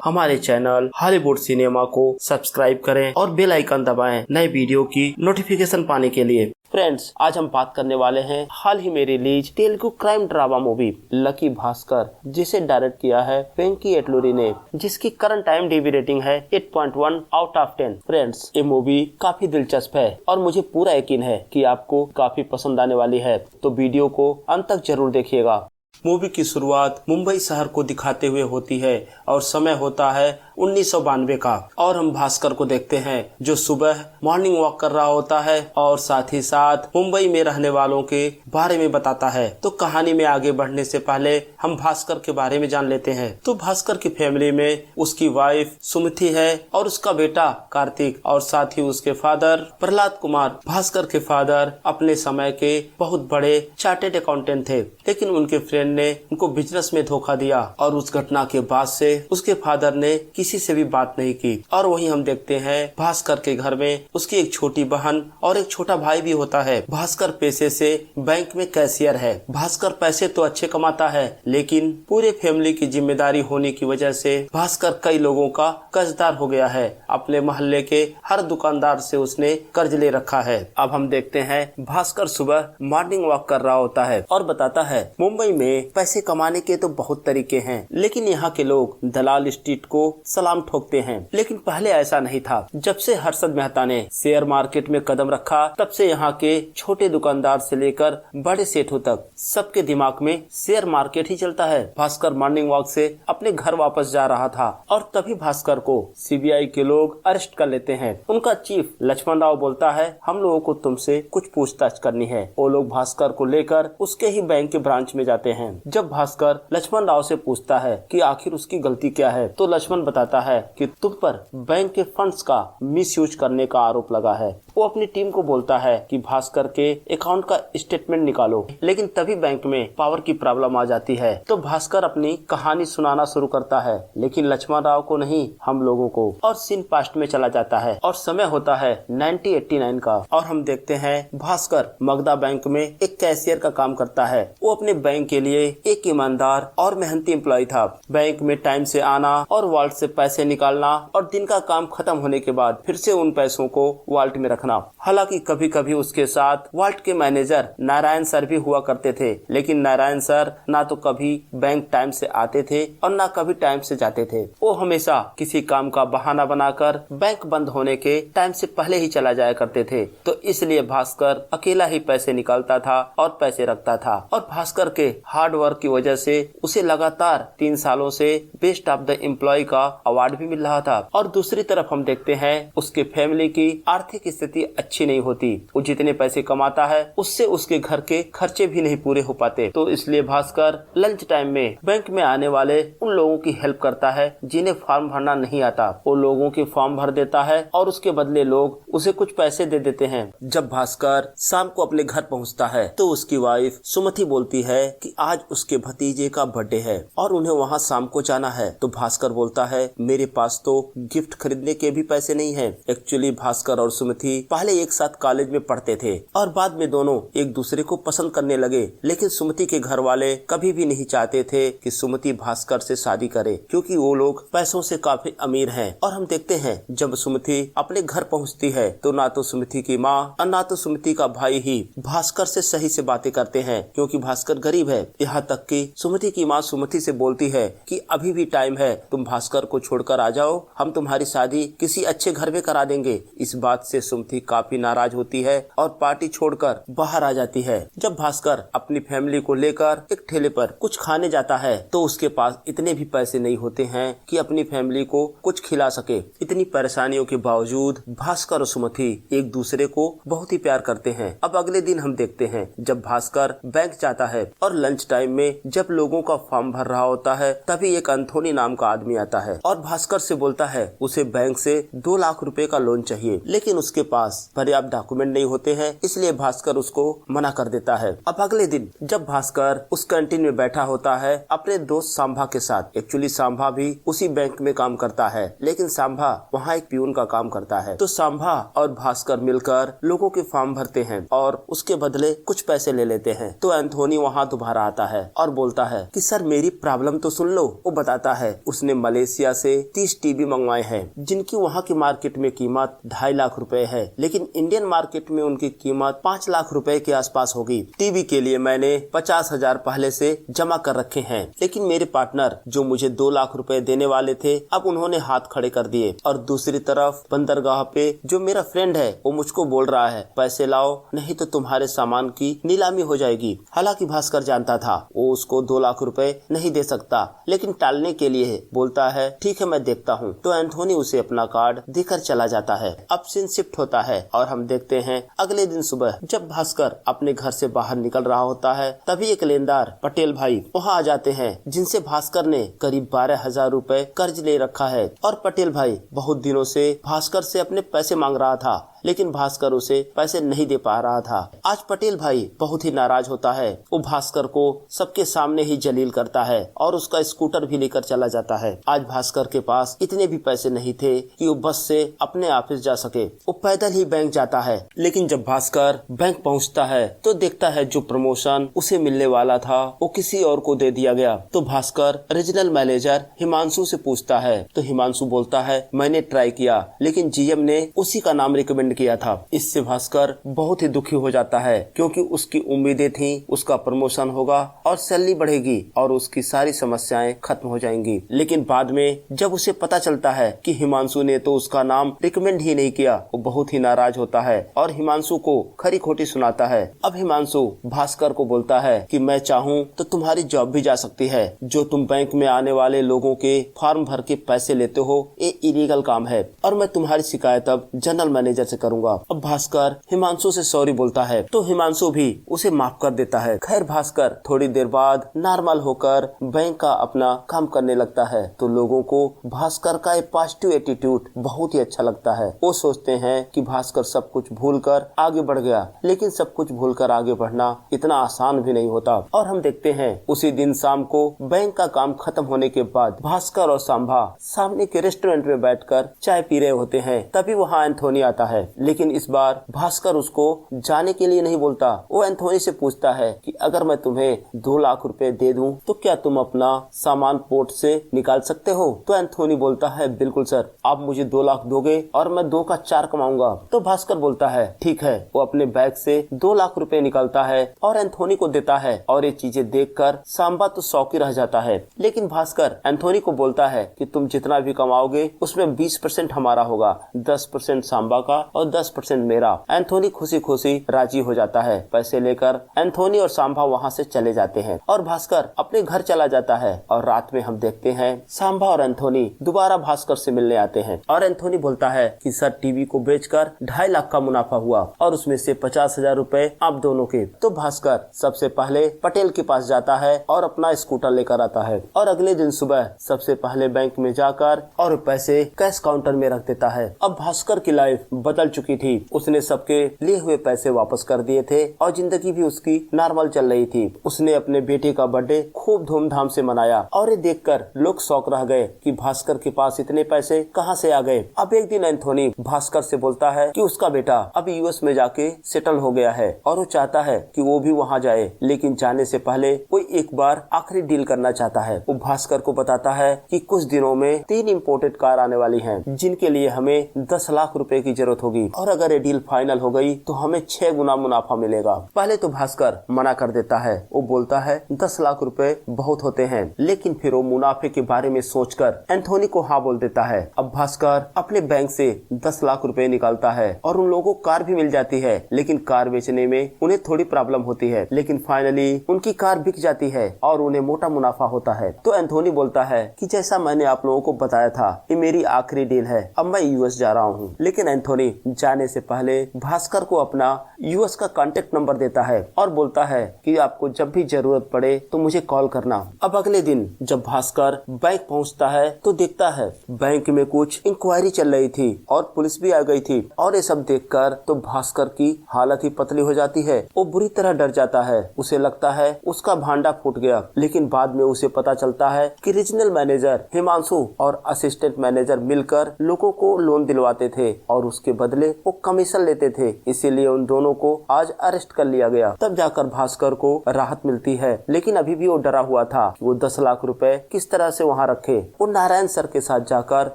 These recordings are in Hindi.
हमारे चैनल हॉलीवुड सिनेमा को सब्सक्राइब करें और बेल आइकन दबाएं नए वीडियो की नोटिफिकेशन पाने के लिए। फ्रेंड्स, आज हम बात करने वाले हैं हाल ही में release Telugu crime drama movie lucky Bhaskar, जिसे डायरेक्ट किया है वेंकी एटलूरी ने, जिसकी करंट IMDb रेटिंग है 8.1 आउट ऑफ 10। फ्रेंड्स, ये मूवी काफी दिलचस्प है और मुझे पूरा यकीन है कि आपको काफी पसंद आने वाली है, तो वीडियो को अंत तक जरूर देखिएगा। मूवी की शुरुआत मुंबई शहर को दिखाते हुए होती है और समय होता है 1992 का, और हम भास्कर को देखते हैं जो सुबह मॉर्निंग वॉक कर रहा होता है और साथ ही साथ मुंबई में रहने वालों के बारे में बताता है। तो कहानी में आगे बढ़ने से पहले हम भास्कर के बारे में जान लेते हैं। तो भास्कर की फैमिली में उसकी वाइफ सुमिति है और उसका बेटा कार्तिक, और साथ ही उसके फादर प्रहलाद कुमार। भास्कर के फादर अपने समय के बहुत बड़े चार्टेड अकाउंटेंट थे, लेकिन उनके फ्रेंड ने उनको बिजनेस में धोखा दिया और उस घटना के बाद से उसके फादर ने किसी से भी बात नहीं की। और वहीं हम देखते हैं भास्कर के घर में उसकी एक छोटी बहन और एक छोटा भाई भी होता है। भास्कर पेशे से बैंक में कैशियर है। भास्कर पैसे तो अच्छे कमाता है, लेकिन पूरे फैमिली की जिम्मेदारी होने की वजह से भास्कर कई लोगों का कर्जदार हो गया है। अपने मोहल्ले के हर दुकानदार से उसने कर्ज ले रखा है। अब हम देखते हैं भास्कर सुबह मॉर्निंग वॉक कर रहा होता है और बताता है मुंबई में पैसे कमाने के तो बहुत तरीके हैं, लेकिन यहाँ के लोग दलाल स्ट्रीट को सलाम ठोकते हैं। लेकिन पहले ऐसा नहीं था। जब से हर्षद मेहता ने शेयर मार्केट में कदम रखा, तब से यहाँ के छोटे दुकानदार से लेकर बड़े सेठों तक सबके दिमाग में शेयर मार्केट ही चलता है। भास्कर मॉर्निंग वॉक से अपने घर वापस जा रहा था और तभी भास्कर को CBI के लोग अरेस्ट कर लेते हैं। उनका चीफ लक्ष्मण राव बोलता है, हम लोगों को तुमसे कुछ पूछताछ करनी है। वो लोग भास्कर को लेकर उसके ही बैंक के ब्रांच में जाते हैं। जब भास्कर लक्ष्मण राव से पूछता है कि आखिर उसकी गलती क्या है, तो लक्ष्मण बताता है कि तुम पर बैंक के फंड्स का मिसयूज करने का आरोप लगा है। वो अपनी टीम को बोलता है कि भास्कर के अकाउंट का स्टेटमेंट निकालो, लेकिन तभी बैंक में पावर की प्रॉब्लम आ जाती है। तो भास्कर अपनी कहानी सुनाना शुरू करता है, लेकिन लक्ष्मण राव को नहीं, हम लोगों को। और सीन पास्ट में चला जाता है और समय होता है 1989 का, और हम देखते हैं भास्कर मगधा बैंक में एक कैशियर का काम करता है। वो अपने बैंक के लिए एक ईमानदार और मेहनती एम्प्लॉय था। बैंक में टाइम से आना और वॉल्ट से पैसे निकालना, और दिन का काम खत्म होने के बाद फिर से उन पैसों को वॉल्ट में रखना। हालांकि कभी कभी उसके साथ वॉल्ट के मैनेजर नारायण सर भी हुआ करते थे, लेकिन नारायण सर ना तो कभी बैंक टाइम से आते थे और ना कभी टाइम से जाते थे। वो हमेशा किसी काम का बहाना बनाकर बैंक बंद होने के टाइम से पहले ही चला जाया करते थे। तो इसलिए भास्कर अकेला ही पैसे निकालता था और पैसे रखता था, और भास्कर के हार्ड वर्क की वजह से उसे लगातार 3 सालों से बेस्ट ऑफ द एम्प्लॉय का अवार्ड भी मिल रहा था। और दूसरी तरफ हम देखते हैं उसके फैमिली की आर्थिक स्थिति अच्छी नहीं होती। वो जितने पैसे कमाता है उससे उसके घर के खर्चे भी नहीं पूरे हो पाते। तो इसलिए भास्कर लंच टाइम में बैंक में आने वाले उन लोगों की हेल्प करता है जिन्हें फॉर्म भरना नहीं आता। वो लोगों के फॉर्म भर देता है और उसके बदले लोग उसे कुछ पैसे दे देते हैं। जब भास्कर शाम को अपने घर पहुँचता है तो उसकी वाइफ सुमति बोलती है कि आज उसके भतीजे का बर्थडे है और उन्हें वहाँ शाम को जाना है। तो भास्कर बोलता है, मेरे पास तो गिफ्ट खरीदने के भी पैसे नहीं हैं। एक्चुअली भास्कर और सुमति पहले एक साथ कॉलेज में पढ़ते थे और बाद में दोनों एक दूसरे को पसंद करने लगे, लेकिन सुमति के घर वाले कभी भी नहीं चाहते थे कि सुमति भास्कर से शादी करे, क्योंकि वो लोग पैसों से काफी अमीर हैं। और हम देखते हैं जब सुमति अपने घर पहुँचती है तो ना तो सुमति की माँ और ना तो सुमति का भाई ही भास्कर से सही से बातें करते हैं, क्योंकि भास्कर गरीब है। यहाँ तक कि सुमति की माँ सुमति से बोलती है कि अभी भी टाइम है, तुम भास्कर को छोड़कर आ जाओ, हम तुम्हारी शादी किसी अच्छे घर में करा देंगे। इस बात से सुमति काफी नाराज होती है और पार्टी छोड़कर बाहर आ जाती है। जब भास्कर अपनी फैमिली को लेकर एक ठेले पर कुछ खाने जाता है तो उसके पास इतने भी पैसे नहीं होते हैं कि अपनी फैमिली को कुछ खिला सके। इतनी परेशानियों के बावजूद भास्कर और सुमति एक दूसरे को बहुत ही प्यार करते हैं। अब अगले दिन हम देखते हैं जब भास्कर बैंक जाता है और लंच टाइम में जब लोगों का फॉर्म भर रहा होता है, तभी एक अंथोनी नाम का आदमी आता है और भास्कर से बोलता है उसे बैंक से 2 लाख रुपए का लोन चाहिए, लेकिन उसके पास पास पर्याप्त डॉक्यूमेंट नहीं होते हैं, इसलिए भास्कर उसको मना कर देता है। अब अगले दिन जब भास्कर उस कैंटीन में बैठा होता है अपने दोस्त सांभा के साथ, एक्चुअली सांभा भी उसी बैंक में काम करता है, लेकिन सांभा वहाँ एक प्यून का काम करता है। तो सांभा और भास्कर मिलकर लोगों के फॉर्म भरते हैं और उसके बदले कुछ पैसे ले लेते हैं। तो एंथोनी वहाँ दोबारा आता है और बोलता है कि सर मेरी प्रॉब्लम तो सुन लो। वो बताता है उसने मलेशिया से 30 टीवी मंगवाए हैं, जिनकी वहाँ की मार्केट में कीमत 2.5 लाख रुपए है, लेकिन इंडियन मार्केट में उनकी कीमत 5 लाख रुपए के आसपास होगी। टीवी के लिए मैंने 50,000 पहले से जमा कर रखे हैं, लेकिन मेरे पार्टनर जो मुझे 2 लाख रुपए देने वाले थे, अब उन्होंने हाथ खड़े कर दिए। और दूसरी तरफ बंदरगाह पे जो मेरा फ्रेंड है वो मुझको बोल रहा है पैसे लाओ नहीं तो तुम्हारे सामान की नीलामी हो जाएगी। हालांकि भास्कर जानता था वो उसको 2 लाख रुपए नहीं दे सकता, लेकिन टालने के लिए बोलता है ठीक है मैं देखता हूँ। तो एंथोनी उसे अपना कार्ड देकर चला जाता है। अब सीन शिफ्ट होता है और हम देखते हैं अगले दिन सुबह जब भास्कर अपने घर से बाहर निकल रहा होता है, तभी एक लेनदार पटेल भाई वहाँ आ जाते हैं, जिनसे भास्कर ने करीब 12,000 रुपए कर्ज ले रखा है। और पटेल भाई बहुत दिनों से भास्कर से अपने पैसे मांग रहा था, लेकिन भास्कर उसे पैसे नहीं दे पा रहा था। आज पटेल भाई बहुत ही नाराज होता है। वो भास्कर को सबके सामने ही जलील करता है और उसका स्कूटर भी लेकर चला जाता है। आज भास्कर के पास इतने भी पैसे नहीं थे कि वो बस से अपने ऑफिस जा सके। वो पैदल ही बैंक जाता है, लेकिन जब भास्कर बैंक पहुंचता है तो देखता है जो प्रमोशन उसे मिलने वाला था वो किसी और को दे दिया गया। तो भास्कर रीजनल मैनेजर हिमांशु से पूछता है, तो हिमांशु बोलता है मैंने ट्राई किया, लेकिन जीएम ने उसी का नाम रिकमेंड किया था। इससे भास्कर बहुत ही दुखी हो जाता है, क्योंकि उसकी उम्मीदें थी उसका प्रमोशन होगा और सैलरी बढ़ेगी और उसकी सारी समस्याएं खत्म हो जाएंगी। लेकिन बाद में जब उसे पता चलता है कि हिमांशु ने तो उसका नाम रिकमेंड ही नहीं किया, वो बहुत ही नाराज होता है और हिमांशु को खरी खोटी सुनाता है। अब हिमांशु भास्कर को बोलता है कि मैं चाहूँ तो तुम्हारी जॉब भी जा सकती है। जो तुम बैंक में आने वाले लोगों के फॉर्म भर के पैसे लेते हो ये इलीगल काम है और मैं तुम्हारी शिकायत अब जनरल मैनेजर से करूंगा। अब भास्कर हिमांशु से सॉरी बोलता है तो हिमांशु भी उसे माफ कर देता है। खैर भास्कर थोड़ी देर बाद नॉर्मल होकर बैंक का अपना काम करने लगता है। तो लोगों को भास्कर का एक पॉजिटिव एटीट्यूड बहुत ही अच्छा लगता है। वो सोचते हैं कि भास्कर सब कुछ भूलकर आगे बढ़ गया, लेकिन सब कुछ भूलकर आगे बढ़ना इतना आसान भी नहीं होता। और हम देखते हैं उसी दिन शाम को बैंक का काम खत्म होने के बाद भास्कर और सांभा सामने के रेस्टोरेंट में बैठकर चाय पी रहे होते हैं। तभी वहाँ एंथोनी आता है, लेकिन इस बार भास्कर उसको जाने के लिए नहीं बोलता। वो एंथोनी से पूछता है कि अगर मैं तुम्हें 2 लाख रुपए दे दूं तो क्या तुम अपना सामान पोर्ट से निकाल सकते हो? तो एंथोनी बोलता है बिल्कुल सर, आप मुझे 2 लाख दोगे और मैं 2 का 4 कमाऊंगा। तो भास्कर बोलता है ठीक है। वो अपने बैग से 2 लाख रुपए निकालता है और एंथोनी को देता है और ये चीजें देखकर सांबा तो शौकी रह जाता है। लेकिन भास्कर एंथोनी को बोलता है कि तुम जितना भी कमाओगे उसमें 20% हमारा होगा, 10% सांबा का और 10% मेरा। एंथोनी खुशी खुशी राजी हो जाता है। पैसे लेकर एंथोनी और सांभा वहाँ से चले जाते हैं और भास्कर अपने घर चला जाता है। और रात में हम देखते हैं सांभा और एंथोनी दोबारा भास्कर से मिलने आते हैं और एंथोनी बोलता है कि सर टीवी को बेचकर 2.5 लाख का मुनाफा हुआ और उसमें से 50,000 रुपए आप दोनों के। तो भास्कर सबसे पहले पटेल के पास जाता है और अपना स्कूटर लेकर आता है और अगले दिन सुबह सबसे पहले बैंक में जाकर और पैसे कैश काउंटर में रख देता है। अब भास्कर की लाइफ बदल चुकी थी। उसने सबके लिए हुए पैसे वापस कर दिए थे और जिंदगी भी उसकी नॉर्मल चल रही थी। उसने अपने बेटे का बर्थडे खूब धूमधाम से मनाया और ये देखकर लोग शौक रह गए कि भास्कर के पास इतने पैसे कहां से आ गए। अब एक दिन एंथोनी भास्कर से बोलता है कि उसका बेटा अभी यूएस में जाके सेटल हो गया है और वो चाहता है कि वो भी वहां जाए, लेकिन जाने से पहले कोई एक बार आखिरी डील करना चाहता है। वो भास्कर को बताता है कि कुछ दिनों में 3 इम्पोर्टेड कार आने वाली हैं, जिनके लिए हमें 10 लाख रुपए की जरूरत होगी और अगर ये डील फाइनल हो गई तो हमें 6 गुना मुनाफा मिलेगा। पहले तो भास्कर मना कर देता है। वो बोलता है 10 लाख रुपए बहुत होते हैं, लेकिन फिर वो मुनाफे के बारे में सोचकर एंथोनी को हाँ बोल देता है। अब भास्कर अपने बैंक से 10 लाख रुपए निकालता है और उन लोगों को कार भी मिल जाती है, लेकिन कार बेचने में उन्हें थोड़ी प्रॉब्लम होती है। लेकिन फाइनली उनकी कार बिक जाती है और उन्हें मोटा मुनाफा होता है। तो एंथोनी बोलता है कि जैसा मैंने आप लोगों को बताया था, ये मेरी आखिरी डील है, अब मैं यूएस जा रहा हूँ। लेकिन एंथोनी जाने से पहले भास्कर को अपना यूएस का कांटेक्ट नंबर देता है और बोलता है कि आपको जब भी जरूरत पड़े तो मुझे कॉल करना। अब अगले दिन जब भास्कर बैंक पहुंचता है तो देखता है बैंक में कुछ इंक्वायरी चल रही थी और पुलिस भी आ गई थी और ये सब देखकर तो भास्कर की हालत ही पतली हो जाती है। वो बुरी तरह डर जाता है, उसे लगता है उसका भांडा फूट गया। लेकिन बाद में उसे पता चलता है कि रीजनल मैनेजर हिमांशु और असिस्टेंट मैनेजर मिलकर लोगों को लोन दिलवाते थे और उसके बदले वो कमीशन लेते थे, इसीलिए उन दोनों को आज अरेस्ट कर लिया गया। तब जाकर भास्कर को राहत मिलती है, लेकिन अभी भी वो डरा हुआ था कि वो 10 लाख रुपए किस तरह से वहाँ रखे। वो नारायण सर के साथ जाकर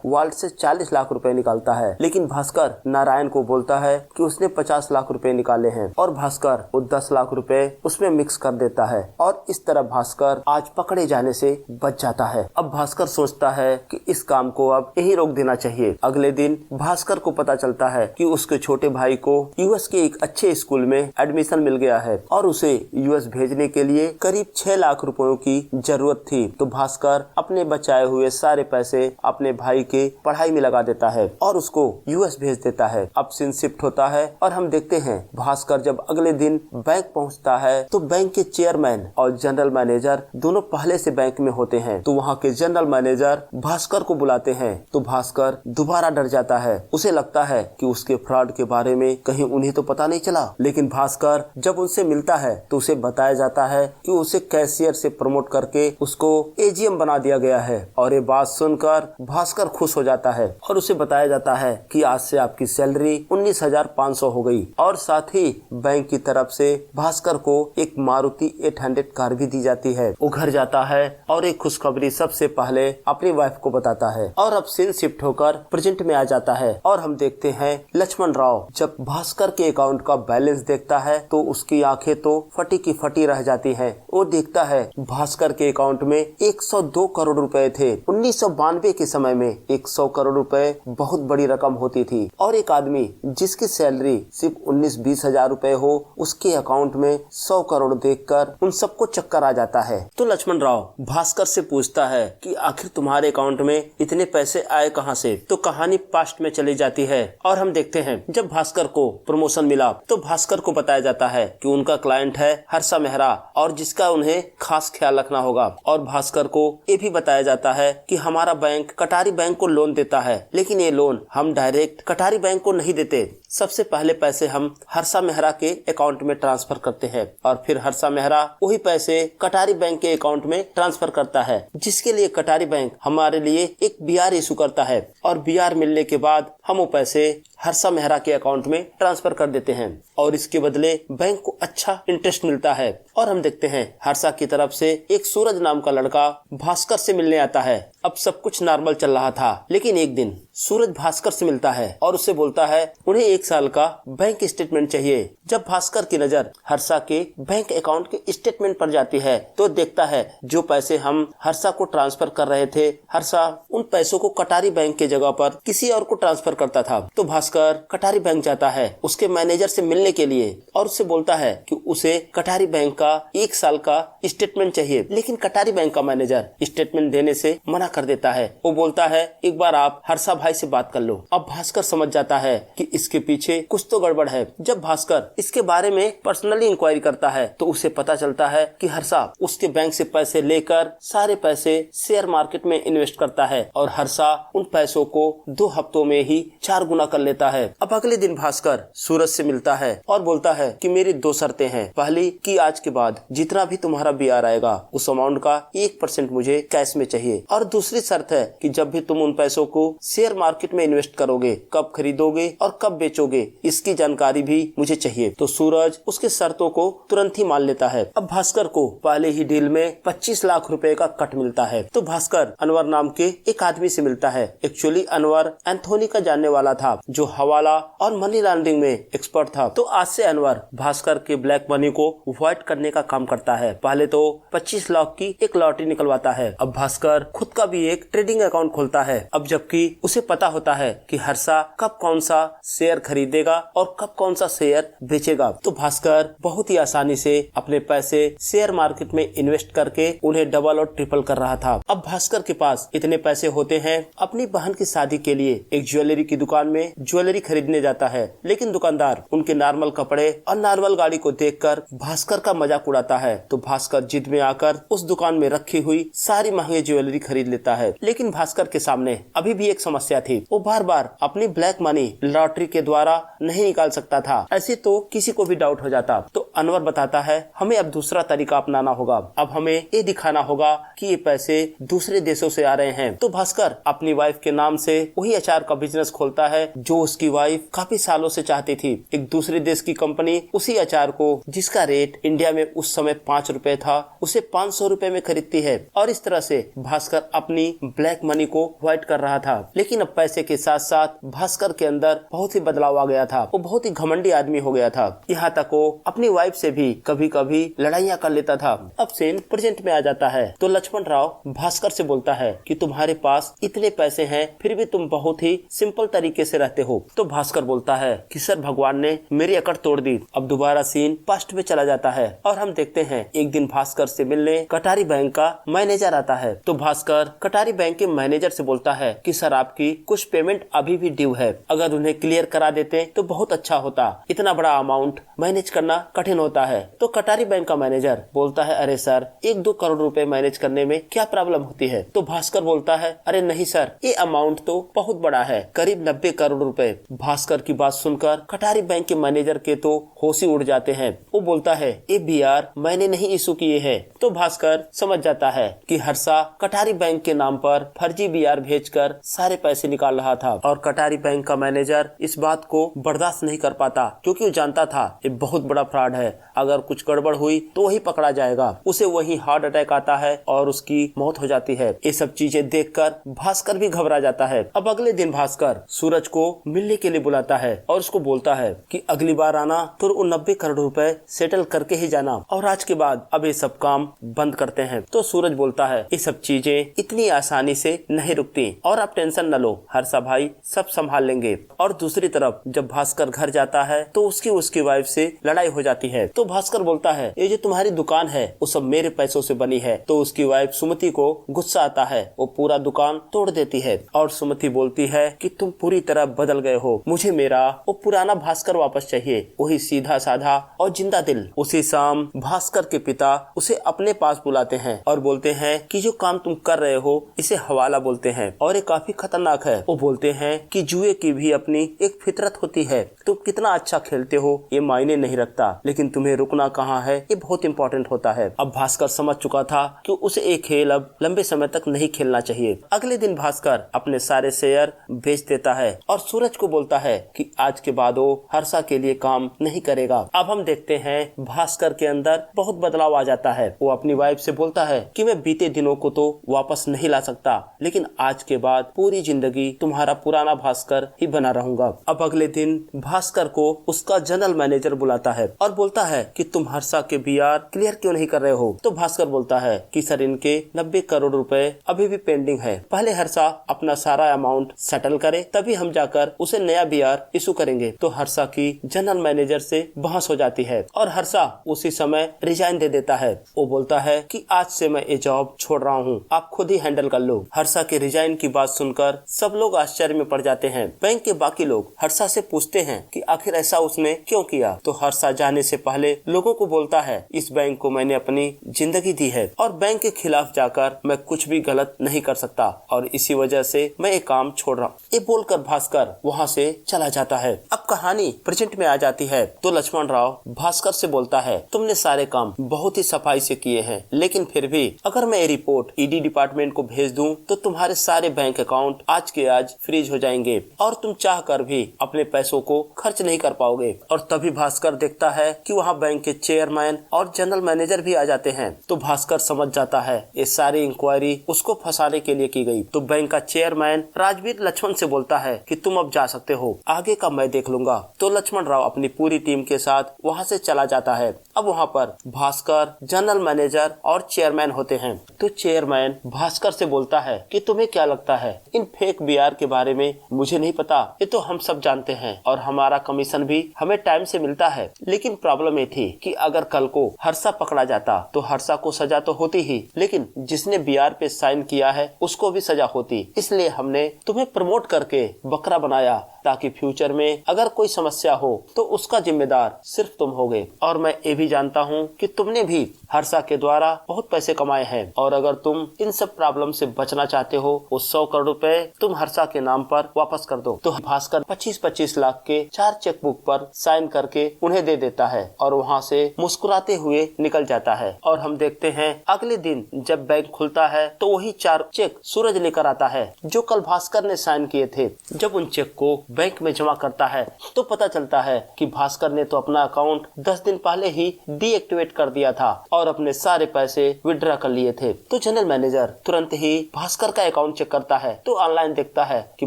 वाल्ट से 40 लाख रुपए निकालता है, लेकिन भास्कर नारायण को बोलता है कि उसने 50 लाख रुपए निकाले हैं और भास्कर वो 10 लाख रुपए उसमें मिक्स कर देता है और इस तरह भास्कर आज पकड़े जाने से बच जाता है। अब भास्कर सोचता है कि इस काम को अब यहीं रोक देना चाहिए। अगले दिन भास्कर को पता चलता है कि उसके छोटे भाई को यूएस के एक अच्छे स्कूल में एडमिशन मिल गया है और उसे यूएस भेजने के लिए करीब 6 लाख रुपयों की जरूरत थी। तो भास्कर अपने बचाए हुए सारे पैसे अपने भाई के पढ़ाई में लगा देता है और उसको यूएस भेज देता है। अब सीन शिफ्ट होता है और हम देखते हैं भास्कर जब अगले दिन बैंक पहुंचता है तो बैंक के चेयरमैन और जनरल मैनेजर दोनों पहले से बैंक में होते हैं। तो वहाँ के जनरल मैनेजर भास्कर को बुलाते हैं तो भास्कर दोबारा डर जाता है। उसे लगता है कि उसके फ्रॉड के बारे में कहीं उन्हें तो पता नहीं चला। लेकिन भास्कर जब उनसे मिलता है तो उसे बताया जाता है कि उसे कैशियर से प्रमोट करके उसको एजीएम बना दिया गया है और ये बात सुनकर भास्कर खुश हो जाता है और उसे बताया जाता है कि आज से आपकी सैलरी 19,500 हो गई और साथ ही बैंक की तरफ से भास्कर को एक मारुति 800 कार भी दी जाती है। वो घर जाता है और एक खुशखबरी सबसे पहले अपनी वाइफ को बताता है और अब सीन शिफ्ट होकर प्रेजेंट में आ जाता है और हम देखते हैं लक्ष्मण राव जब भास्कर के अकाउंट का बैलेंस देखता है तो उसकी आंखें तो फटी की फटी रह जाती हैं। वो देखता है भास्कर के अकाउंट में 102 करोड़ रुपए थे। 1992 के समय में 100 करोड़ रुपए बहुत बड़ी रकम होती थी और एक आदमी जिसकी सैलरी सिर्फ 19-20 हजार रुपए हो उसके अकाउंट में 100 करोड़ देखकर उन सबको चक्कर आ जाता है। तो लक्ष्मण राव भास्कर से पूछता है कि आखिर तुम्हारे अकाउंट में इतने पैसे आए कहां से। तो कहानी पास्ट में चली जाती है और हम देखते हैं जब भास्कर को प्रमोशन मिला तो भास्कर को बताया जाता है कि उनका क्लाइंट है हर्षा मेहरा और जिसका उन्हें खास ख्याल रखना होगा। और भास्कर को ये भी बताया जाता है कि हमारा बैंक कटारी बैंक को लोन देता है, लेकिन ये लोन हम डायरेक्ट कटारी बैंक को नहीं देते। सबसे पहले पैसे हम हर्षा मेहरा के अकाउंट में ट्रांसफर करते हैं और फिर हर्षा मेहरा वही पैसे कटारी बैंक के अकाउंट में ट्रांसफर करता है, जिसके लिए कटारी बैंक हमारे लिए एक बीआर इशू करता है और बीआर मिलने के बाद हम वो पैसे हर्षा मेहरा के अकाउंट में ट्रांसफर कर देते हैं और इसके बदले बैंक को अच्छा इंटरेस्ट मिलता है। और हम देखते हैं हर्षा की तरफ से एक सूरज नाम का लड़का भास्कर से मिलने आता है। अब सब कुछ नॉर्मल चल रहा था, लेकिन एक दिन सूरज भास्कर से मिलता है और उससे बोलता है उन्हें 1 साल का बैंक स्टेटमेंट चाहिए। जब भास्कर की नजर हर्षा के बैंक अकाउंट के स्टेटमेंट पर जाती है तो देखता है जो पैसे हम हर्षा को ट्रांसफर कर रहे थे, हर्षा उन पैसों को कटारी बैंक के जगह पर किसी और को ट्रांसफर करता था। तो भास्कर कटारी बैंक जाता है उसके मैनेजर से मिलने के लिए और उससे बोलता है कि उसे कटारी बैंक का 1 साल का स्टेटमेंट चाहिए, लेकिन कटारी बैंक का मैनेजर स्टेटमेंट देने से मना कर देता है। वो बोलता है एक बार आप हर्षा भाई से बात कर लो। अब भास्कर समझ जाता है कि इसके पीछे कुछ तो गड़बड़ है। जब भास्कर इसके बारे में पर्सनली इंक्वायरी करता है तो उसे पता चलता है कि हर्षा उसके बैंक से पैसे लेकर सारे पैसे शेयर मार्केट में इन्वेस्ट करता है और हर्षा उन पैसों को 2 हफ्तों में ही 4 गुना कर लेता है। अब अगले दिन भास्कर सूरज से मिलता है और बोलता है कि मेरी 2 शर्तें हैं। पहली कि आज के बाद जितना भी तुम्हारा बीआर आएगा उस अमाउंट का 1% मुझे कैश में चाहिए, और दूसरी शर्त है कि जब भी तुम उन पैसों को शेयर मार्केट में इन्वेस्ट करोगे, कब खरीदोगे और कब बेचोगे, इसकी जानकारी भी मुझे चाहिए। तो सूरज उसके शर्तों को तुरंत ही मान लेता है। अब भास्कर को पहले ही डील में 25 लाख रुपए का कट मिलता है। तो भास्कर अनवर नाम के एक आदमी से मिलता है। एक्चुअली अनवर एंथोनी का जानने वाला था जो हवाला और मनी लॉन्ड्रिंग में एक्सपर्ट था। तो आज से अनवर भास्कर के ब्लैक मनी को अवॉइड करने का काम करता है। पहले तो 25 लाख की एक लॉटरी निकलवाता है। अब भास्कर खुद का भी एक ट्रेडिंग अकाउंट खोलता है। अब जबकि उसे पता होता है कि हर्षा कब कौन सा शेयर खरीदेगा और कब कौन सा शेयर बेचेगा, तो भास्कर बहुत ही आसानी से अपने पैसे शेयर मार्केट में इन्वेस्ट करके उन्हें डबल और ट्रिपल कर रहा था। अब भास्कर के पास इतने पैसे होते हैं, अपनी बहन की शादी के लिए एक ज्वेलरी की दुकान में ज्वेलरी खरीदने जाता है, लेकिन दुकानदार उनके नॉर्मल कपड़े और नॉर्मल गाड़ी को देखकर भास्कर का मजाक उड़ाता है। तो भास्कर जिद में आकर उस दुकान में रखी हुई सारी महंगी ज्वेलरी खरीद लेता है। लेकिन भास्कर के सामने अभी भी एक समस्या थी, वो बार बार अपनी ब्लैक मनी लॉटरी के द्वारा नहीं निकाल सकता था। ऐसे तो किसी को भी डाउट हो जाता। तो अनवर बताता है हमें अब दूसरा तरीका अपनाना होगा, अब हमें ये दिखाना होगा कि ये पैसे दूसरे देशों से आ रहे हैं। तो भास्कर अपनी वाइफ के नाम से वही अचार का बिजनेस खोलता है जो उसकी वाइफ काफी सालों से चाहती थी। एक दूसरे देश की कंपनी उसी अचार को, जिसका रेट इंडिया में उस समय 5 रुपए था, उसे 500 रुपए में खरीदती है। और इस तरह से भास्कर अपनी ब्लैक मनी को अवॉइड कर रहा था। लेकिन अब पैसे के साथ साथ भास्कर के अंदर बहुत ही बदलाव आ गया था। वो बहुत ही घमंडी आदमी हो गया था। यहाँ तक वो अपनी वाइफ से भी कभी कभी लड़ाइयाँ कर लेता था। अब सीन प्रेजेंट में आ जाता है। तो लक्ष्मण राव भास्कर से बोलता है कि तुम्हारे पास इतने पैसे हैं, फिर भी तुम बहुत ही सिंपल तरीके से रहते हो। तो भास्कर बोलता है कि सर, भगवान ने मेरी अकड़ तोड़ दी। अब दोबारा सीन पास्ट में चला जाता है और हम देखते हैं एक दिन भास्कर से मिलने कटारी बैंक का मैनेजर आता है। तो भास्कर कटारी बैंक के मैनेजर से बोलता है कि सर, आपकी कुछ पेमेंट अभी भी ड्यू है, अगर उन्हें क्लियर करा देते तो बहुत अच्छा होता। इतना बड़ा अमाउंट मैनेज करना कठिन होता है। तो कटारी बैंक का मैनेजर बोलता है, अरे सर, 1-2 करोड़ रुपए मैनेज करने में क्या प्रॉब्लम होती है। तो भास्कर बोलता है, अरे नहीं सर, ये अमाउंट तो बहुत बड़ा है, करीब 90 करोड़ रुपए। भास्कर की बात सुनकर कटारी बैंक के मैनेजर के तो होश ही उड़ जाते हैं। वो बोलता है, ये बीआर मैंने नहीं इशू किए हैं। तो भास्कर समझ जाता है कि हर्षा कटारी बैंक के नाम पर फर्जी बीआर भेजकर सारे पैसे निकाल रहा था। और कटारी बैंक का मैनेजर इस बात को बर्दाश्त नहीं कर पाता, क्योंकि वो जानता था ये बहुत बड़ा फ्रॉड है। अगर कुछ गड़बड़ हुई तो वही पकड़ा जाएगा। उसे वही हार्ट अटैक आता है और उसकी मौत हो जाती है। ये सब चीजें देखकर भास्कर भी घबरा जाता है। अब अगले दिन भास्कर सूरज को मिलने के लिए बुलाता है और उसको बोलता है कि अगली बार आना तो 90 करोड़ रुपए सेटल करके ही जाना, और आज के बाद अब ये सब काम बंद करते हैं। तो सूरज बोलता है, ये सब चीजें इतनी आसानी से नहीं रुकती और आप टेंशन न लो, हर्षा भाई सब संभाल लेंगे। और दूसरी तरफ जब भास्कर घर जाता है तो उसकी वाइफ से लड़ाई हो जाती है। तो भास्कर बोलता है, ये जो तुम्हारी दुकान है वो सब मेरे पैसों से बनी है। तो उसकी वाइफ सुमति को गुस्सा आता है, वो पूरा दुकान तोड़ देती है और सुमति बोलती है कि तुम पूरी तरह बदल गए हो, मुझे मेरा वो पुराना भास्कर वापस चाहिए, वही सीधा साधा और जिंदा दिल। उसी शाम भास्कर के पिता उसे अपने पास बुलाते हैं और बोलते हैं कि जो काम तुम कर रहे हो इसे हवाला बोलते हैं और ये काफी खतरनाक है। वो बोलते हैं कि जुए की भी अपनी एक फितरत होती है, तुम कितना अच्छा खेलते हो ये मायने नहीं रखता, लेकिन तुम्हें रुकना कहाँ है ये बहुत इंपॉर्टेंट होता है। अब भास्कर समझ चुका था कि उसे एक खेल अब लंबे समय तक नहीं खेलना चाहिए। अगले दिन भास्कर अपने सारे शेयर बेच देता है और सूरज को बोलता है कि आज के बाद वो हर्षा के लिए काम नहीं करेगा। अब हम देखते हैं भास्कर के अंदर बहुत बदलाव आ जाता है। वो अपनी वाइफ से बोलता है कि मैं बीते दिनों को तो वापस नहीं ला सकता, लेकिन आज के बाद पूरी जिंदगी तुम्हारा पुराना भास्कर ही बना रहूंगा। अब अगले दिन भास्कर को उसका जनरल मैनेजर बुलाता है और बोलता है कि तुम हर्षा के बीआर क्लियर क्यों नहीं कर रहे हो। तो भास्कर बोलता है कि सर, इनके 90 करोड़ रुपए अभी भी पेंडिंग है, पहले हर्षा अपना सारा अमाउंट सेटल करे तभी हम जाकर उसे नया बीआर इशू करेंगे। तो हर्षा की जनरल मैनेजर से बहस हो जाती है और हर्षा उसी समय रिजाइन दे देता है। वो बोलता है कि आज से मैं ये जॉब छोड़ रहा हूँ, आप खुद ही हैंडल कर लो। हर्षा के रिजाइन की बात सुनकर सब लोग आश्चर्य में पड़ जाते हैं। बैंक के बाकी लोग हर्षा से पूछते हैं कि आखिर ऐसा उसने क्यों किया। तो हर्षा जाने से पहले लोगों को बोलता है, इस बैंक को मैंने अपनी जिंदगी दी है और बैंक के खिलाफ जाकर मैं कुछ भी गलत नहीं कर सकता और इसी वजह से मैं ये काम छोड़ रहा हूँ। ये बोलकर भास्कर वहाँ से चला जाता है। अब कहानी प्रेजेंट में आ जाती है। तो लक्ष्मण राव भास्कर से बोलता है, तुमने सारे काम बहुत ही सफाई से किए हैं, लेकिन फिर भी अगर मैं ये रिपोर्ट ईडी डिपार्टमेंट को भेज दूं तो तुम्हारे सारे बैंक अकाउंट आज के आज फ्रीज हो जाएंगे और तुम चाह कर भी अपने पैसों को खर्च नहीं कर पाओगे। और तभी भास्कर देखता है कि वहाँ बैंक के चेयरमैन और जनरल मैनेजर भी आ जाते हैं। तो भास्कर समझ जाता है ये सारी इंक्वायरी उसको फंसाने के लिए की गई। तो बैंक का चेयरमैन राजवीर लक्ष्मण से बोलता है कि तुम अब जा सकते हो, आगे का मैं देख लूंगा। तो लक्ष्मण राव अपनी पूरी टीम के साथ वहाँ से चला जाता है। अब वहाँ पर भास्कर, जनरल मैनेजर और चेयरमैन होते हैं। तो चेयरमैन भास्कर से बोलता है कि तुम्हें क्या लगता है इन फेक बीआर के बारे में? मुझे नहीं पता, ये तो हम सब जानते हैं और हमारा कमीशन भी हमें टाइम से मिलता है। लेकिन प्रॉब्लम ये थी कि अगर कल को हर्षा पकड़ा जाता तो हर्षा को सजा तो होती ही, लेकिन जिसने बीआर पे साइन किया है उसको भी सजा होती। इसलिए हमने तुम्हें प्रमोट करके बकरा बनाया ताकि फ्यूचर में अगर कोई समस्या हो तो उसका जिम्मेदार सिर्फ तुम होगे। और मैं ये भी जानता हूँ कि तुमने भी हर्षा के द्वारा बहुत पैसे कमाए हैं और अगर तुम इन सब प्रॉब्लम से बचना चाहते हो वो 100 करोड़ रुपए तुम हर्षा के नाम पर वापस कर दो। तो भास्कर 25-25 लाख के 4 चेकबुक पर साइन करके उन्हें दे देता है और वहाँ से मुस्कुराते हुए निकल जाता है। और हम देखते हैं अगले दिन जब बैंक खुलता है तो वही 4 चेक सूरज लेकर आता है जो कल भास्कर ने साइन किए थे। जब उन चेक को बैंक में जमा करता है तो पता चलता है कि भास्कर ने तो अपना अकाउंट 10 दिन पहले ही डीएक्टिवेट कर दिया था और अपने सारे पैसे विड्रॉ कर लिए थे। तो जनरल मैनेजर तुरंत ही भास्कर का अकाउंट चेक करता है तो ऑनलाइन देखता है कि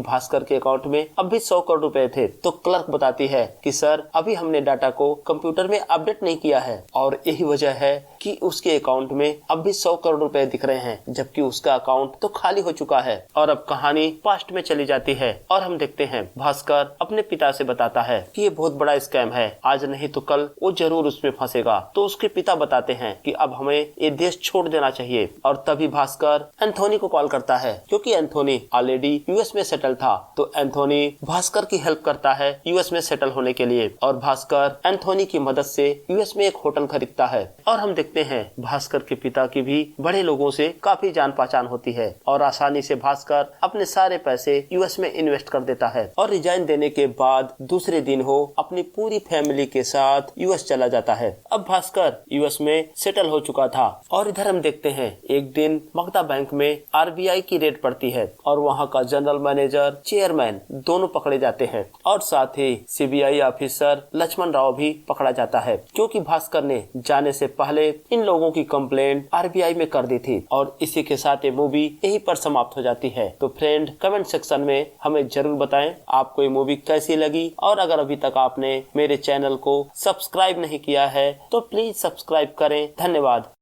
भास्कर के अकाउंट में अब भी 100 करोड़ रुपए थे। तो क्लर्क बताती है कि सर अभी हमने डाटा को कंप्यूटर में अपडेट नहीं किया है और यही वजह है कि उसके अकाउंट में अब भी 100 करोड़ रुपए दिख रहे हैं जबकि उसका अकाउंट तो खाली हो चुका है। और अब कहानी पास्ट में चली जाती है और हम देखते हैं भास्कर अपने पिता से बताता है कि ये बहुत बड़ा स्कैम है, आज नहीं तो कल वो जरूर उसमें फंसेगा। तो उसके पिता बताते हैं कि अब हमें ये देश छोड़ देना चाहिए। और तभी भास्कर एंथोनी को कॉल करता है क्योंकि एंथोनी ऑलरेडी यूएस में सेटल था। तो एंथोनी भास्कर की हेल्प करता है यूएस में सेटल होने के लिए और भास्कर एंथोनी की मदद से यूएस में एक होटल खरीदता है। और हम देखते हैं भास्कर के पिता की भी बड़े लोगों से काफी जान पहचान होती है और आसानी से भास्कर अपने सारे पैसे यूएस में इन्वेस्ट कर देता है। और रिजाइन देने के बाद दूसरे दिन वो अपनी पूरी फैमिली के साथ यूएस चला जाता है। अब भास्कर यूएस में सेटल हो चुका था। और इधर हम देखते हैं एक दिन मगधा बैंक में आरबीआई की रेड पड़ती है और वहाँ का जनरल मैनेजर, चेयरमैन दोनों पकड़े जाते हैं और साथ ही सीबीआई ऑफिसर लक्ष्मण राव भी पकड़ा जाता है क्योंकि भास्कर ने जाने से पहले इन लोगों की कंप्लेंट आरबीआई में कर दी थी। और इसी के साथ ये मूवी यहीं पर समाप्त हो जाती है। तो फ्रेंड कमेंट सेक्शन में हमें जरूर बताएं आपको ये मूवी कैसी लगी और अगर अभी तक आपने मेरे चैनल को सब्सक्राइब नहीं किया है तो प्लीज सब्सक्राइब करें। धन्यवाद।